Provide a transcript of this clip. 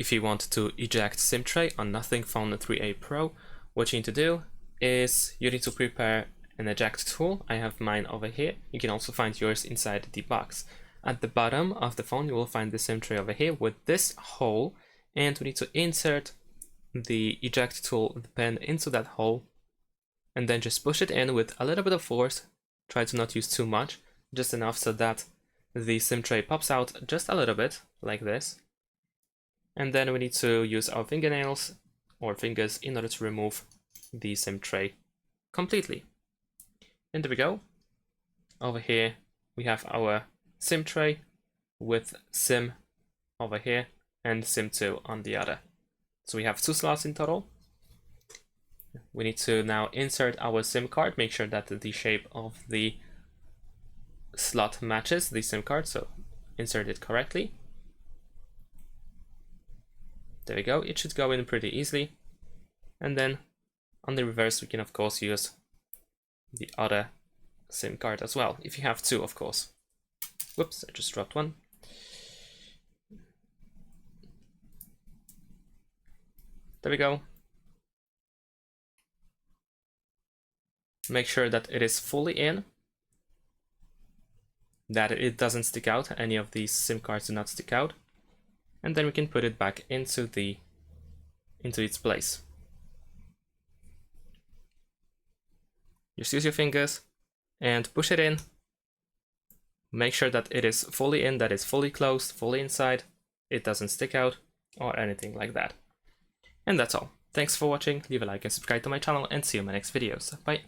if you want to eject SIM tray on Nothing Phone 3A Pro, what you need to do is you need to prepare an eject tool. I have mine over here. You can also find yours inside the box. At the bottom of the phone, you will find the SIM tray over here with this hole, and we need to insert the eject tool, the pen, into that hole, and then just push it in with a little bit of force. Try to not use too much, just enough so that the SIM tray pops out just a little bit, like this. And then we need to use our fingernails or fingers in order to remove the SIM tray completely. And there we go. Over here we have our SIM tray with SIM over here and SIM2 on the other. So we have 2 slots in total. We need to now insert our SIM card, make sure that the shape of the slot matches the SIM card, so insert it correctly. There we go, it should go in pretty easily. And then on the reverse we can of course use the other SIM card as well, if you have 2 of course. Whoops, I just dropped one. There we go. Make sure that it is fully in, that it doesn't stick out, any of these SIM cards do not stick out, and then we can put it back into its place. Just use your fingers and push it in. Make sure that it is fully in, that it's fully closed, fully inside, it doesn't stick out or anything like that. And that's all. Thanks for watching, leave a like and subscribe to my channel, and see you in my next videos. Bye!